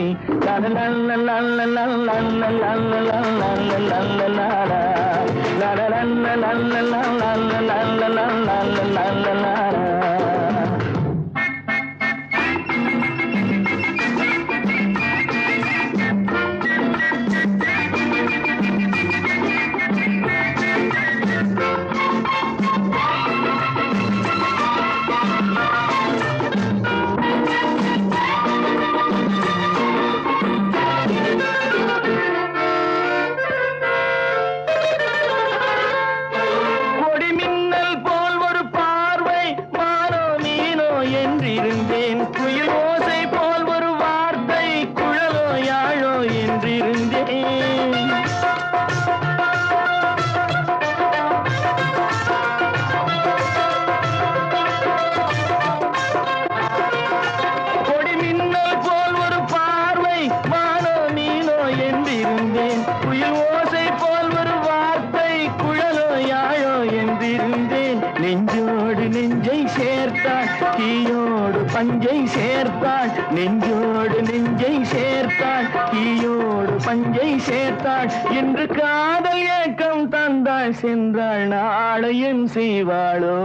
நெஞ்சோடு நெஞ்சை சேர்த்தாள், தீயோடு பஞ்சை சேர்த்தாள். நெஞ்சோடு நெஞ்சை சேர்த்தாள், தீயோடு பஞ்சை சேர்த்தாள். இன்று காதல் ஏக்கம் தந்தாள், சென்றாள் நாளையும் செய்வாளோ.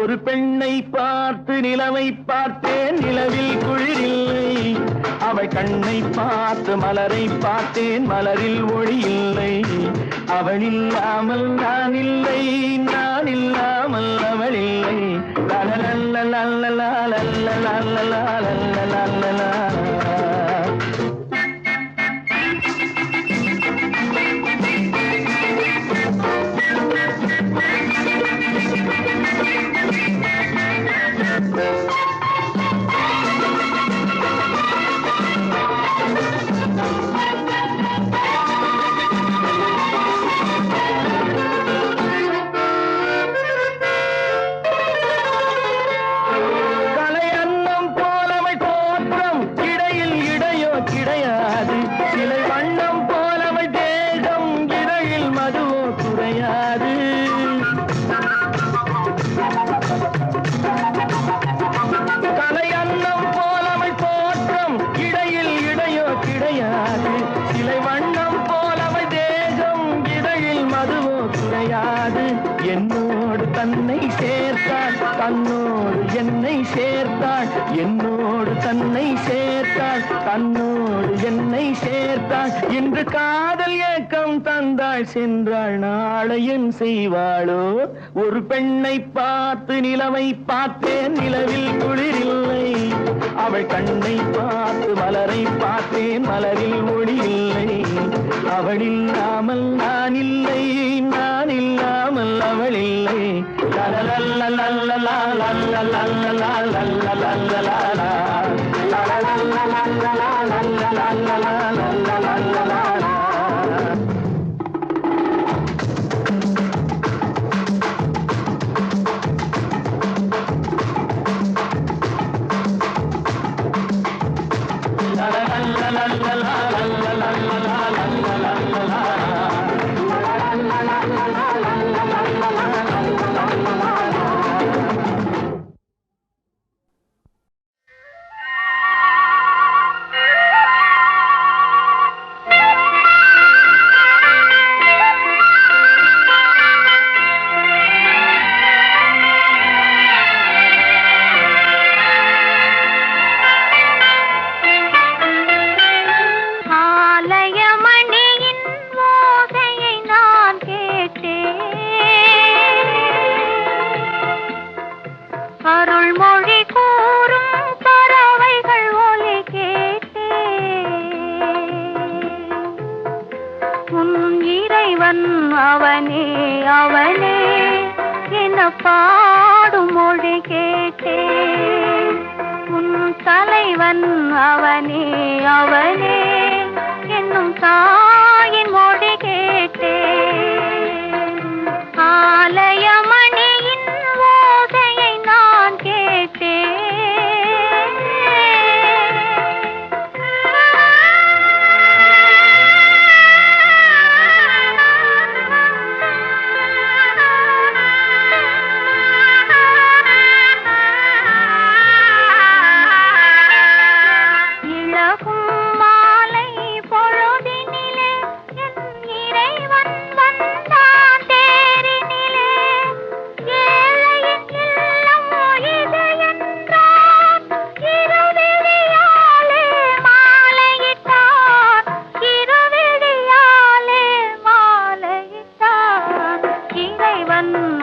ஒரு பெண்ணை பார்த்து நிலவை பார்த்தேன், நிலவில் குளிரில்லை. அவள் கண்ணை பார்த்து மலரை பார்த்தேன், மலரில் ஒளி இல்லை. அவள் இல்லாமல் நான் இல்லை, நான் இல்லாமல் அவள் இல்லை. என்னோடு தன்னை சேர்த்தாள், தன்னோடு என்னை சேர்த்தாள். என்னோடு தன்னை சேர்த்தாள், தன்னோடு என்னை சேர்த்தாள். இன்று காதல் ஏக்கம் தந்தாள், சென்றாள் நாளையும் செய்வாளோ. ஒரு பெண்ணை பார்த்து நிலவை பார்த்தேன், நிலவில் குளிரில்லை. அவள் கண்ணை பார்த்து மலரை பார்த்தேன், மலரில் ஒளி இல்லை. அவள் இல்லாமல் நான் இல்லை, நான் இல்லாமல் அவள் இல்லை. ஆலயமணியின் ஓசையை நான் கேட்டேன். அவனே என பாடும் மொழி கேட்டேன். உன் தலைவன் அவனே அவனே என்னும் தாயின் மொழி கேட்டேன். ஆலயமணியின் ஓசையை நான் கேட்டேன்.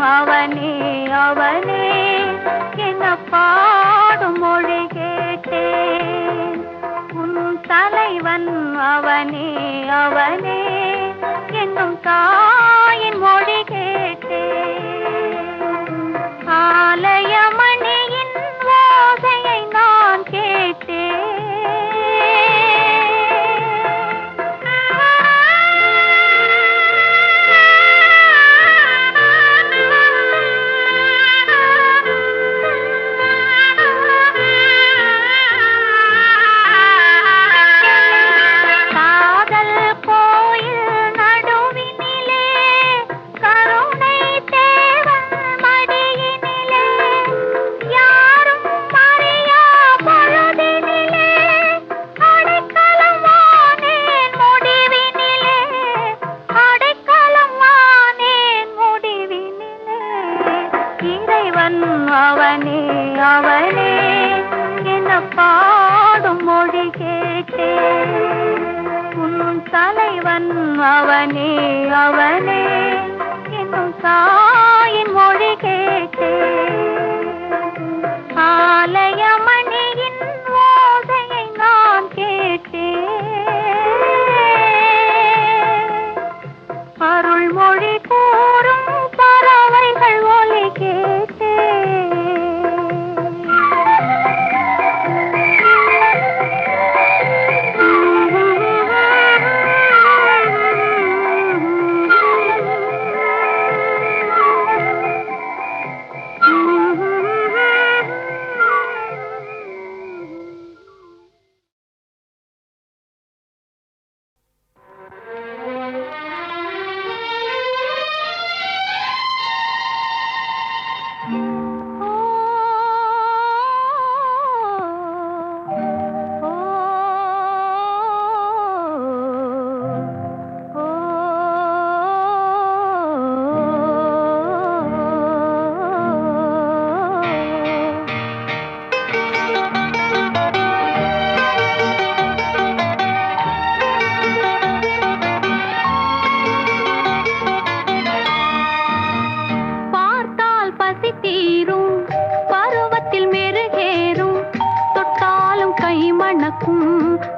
அவனே அவனே என்ன பாடும் மொழி கேட்டேன். உன் தலைவன் அவனே அவனே என்னும் தாயின் மொழி கேட்டேன். ஆலயமணியின் ஓசையை நான் கேட்டேன். அவனே அவனே என்ன பாடும் மொழி கேட்டேன். உன் தலைவன் அவனே அவனே என்னும் தாயின் மொழி கேட்டேன். ஆலயமணியின் ஓசையை நான் கேட்டேன். அருள்மொழி கூறும் பறவைகள் ஒலி கேட்டேன்.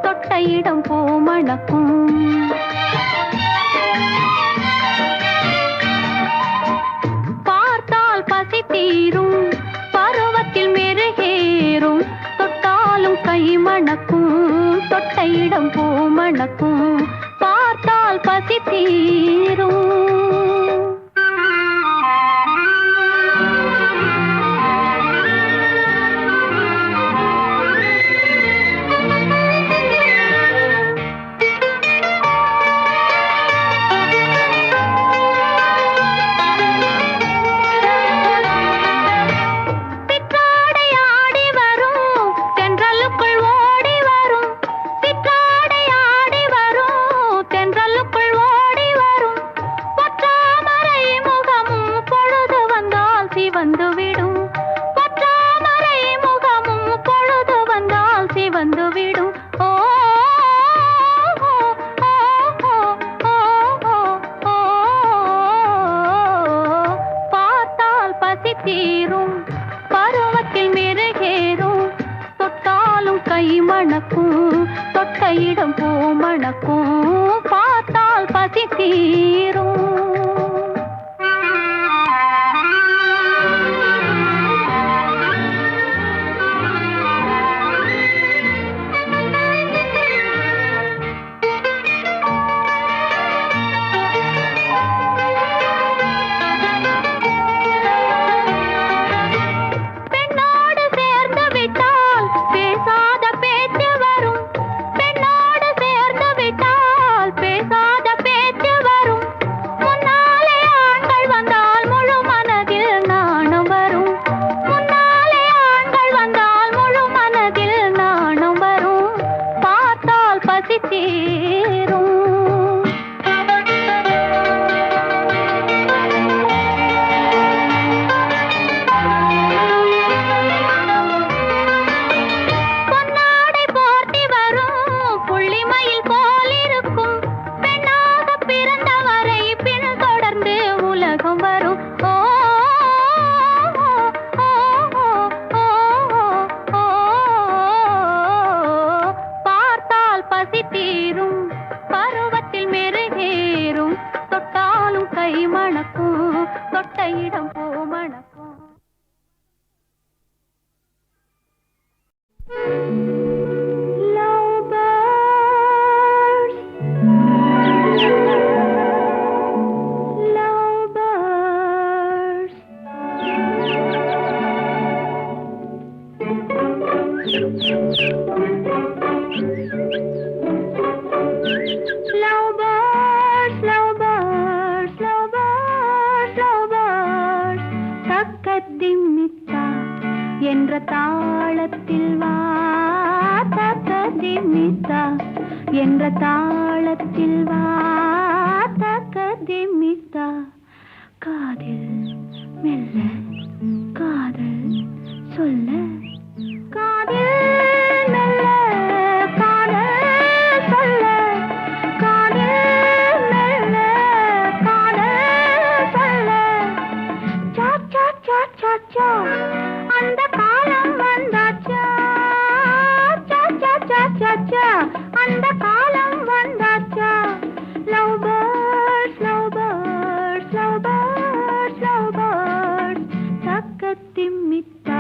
தொட்ட இடம் பூமணக்கும். பார்த்தால் பசி தீரும், பருவத்தில் மெருகேறும், தொட்டாலும் கை மணக்கும், தொட்ட இடம் பூமணக்கும். பார்த்தால் பசி தீரும். தீரும், பருவத்தில் மெருகேறும், தொட்டாலும் கை மணக்கும், தொட்ட இடம் பூமணக்கும். பார்த்தால் பசி தீரும். வரும். ஓ பார்த்தால் பசி தீரும், பருவத்தில் மெருகேறும், தொட்டாலும் கை மணக்கும், தொட்ட இடம் பூ மணக்கும். என்ற தாளத்தில் வா தக்கதிமித்தா, என்ற தாளத்தில் வா தக்கதிமித்தா. காதில் மெல்ல காதல் சொல்ல, காதில் மெல்ல காதல் சொல்ல, காதில் மெல்ல காதல் சொல்ல. சா சா சா சா சா அந்த காலம் வந்தாச்சா, சா சா சா சா சா அந்த காலம் வந்தாச்சா. Love birds love birds love birds love birds தக்கத்திமித்தா.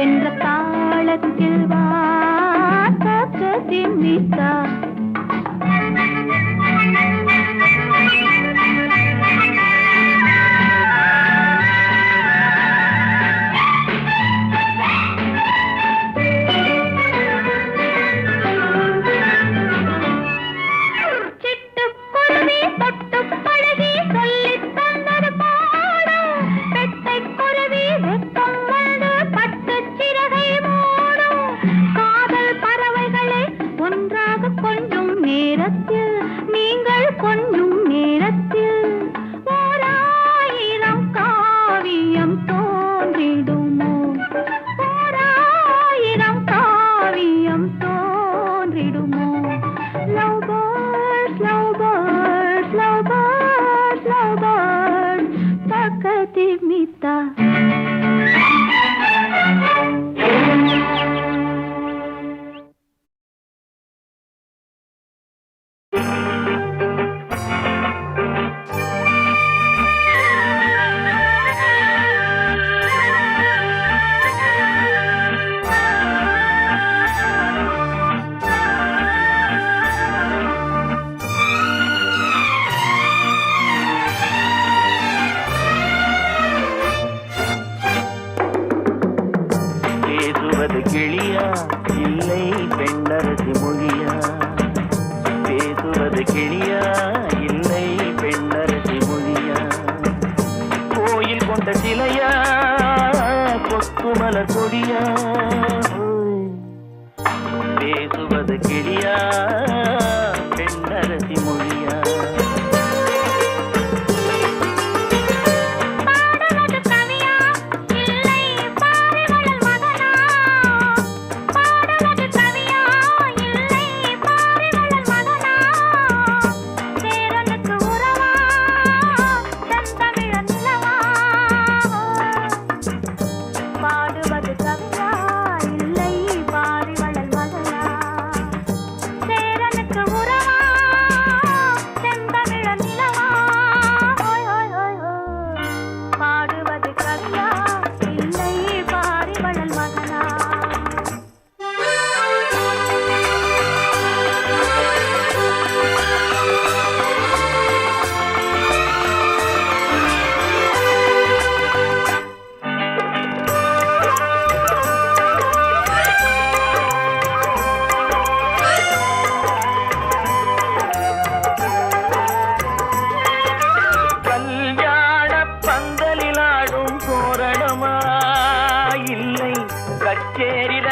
என்ற தாளத்தில் வா தக்கதிமித்தா. கிளியா இல்லை பெண்ணரசி மொழியா, பேசுவது கிளியா இல்லை பெண்ணரசி மொழியா, கோயில் கொண்ட சிலையா கொக்குமலர் கொடியா, பேசுவது கிளியா பெண்ணரசி மொழியா.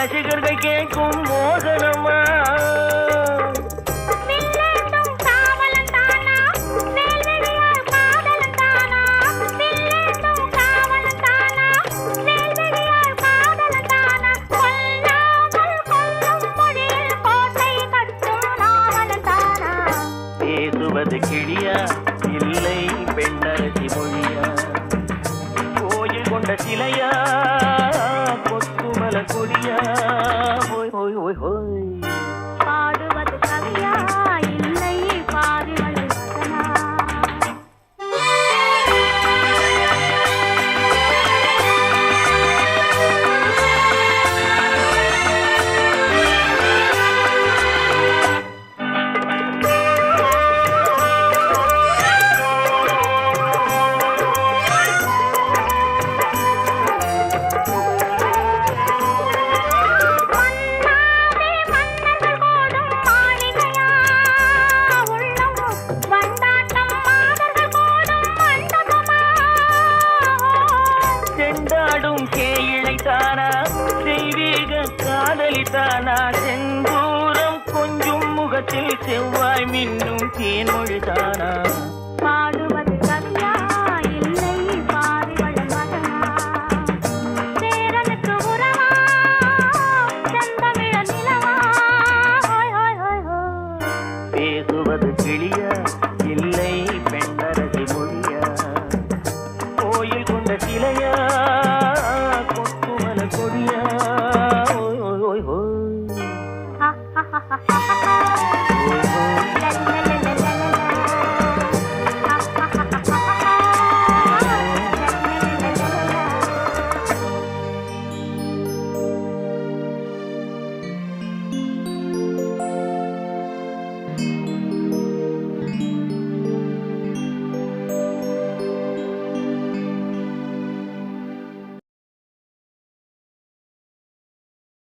ரசிகர்கள் கேட்கும் மோகனமா வில்லேந்தும் காவலன் தானா வேல்வெளியார் காதலன் தானா வில்லேந்தும் காவலன் தானா வேல்வெளியார் காதலன் தானா கொல்லாமல் கொல்லும் மொழியில் கோட்டை கட்டும் நாவலன் தானா பேசுவது கிளியா இல்லை பெண்ணரசி மொழியா கோயில் கொண்ட சிலையா கொத்துமல கொடியா ஹோய் ஹோய் ஹோய் ஹோய் பாடுவது கவியா இல்லை பாரிவள் வதனா மன்னாவே மன்னர்கள் கோடும் மாளிகையா உள்ளம் வண்டாட்டம் மாதர்கள் கோடும் மண்டபமா செண்டாடும் கேயிழை தானா தெய்வீக காதலி தானா செந்தூரம் கொஞ்சும் முகத்தில் செவ்வாய் மின்னும் தேன்மொழி தானா பாடுவது கவியா இல்லை பாரிவள் வதனா சேரனுக்கு உறவா செந்தமிழ நிலவா ஹோய் ஹோய் ஹோய் ஹோய் பேசுவது கிளியா இல்லை பெண்ண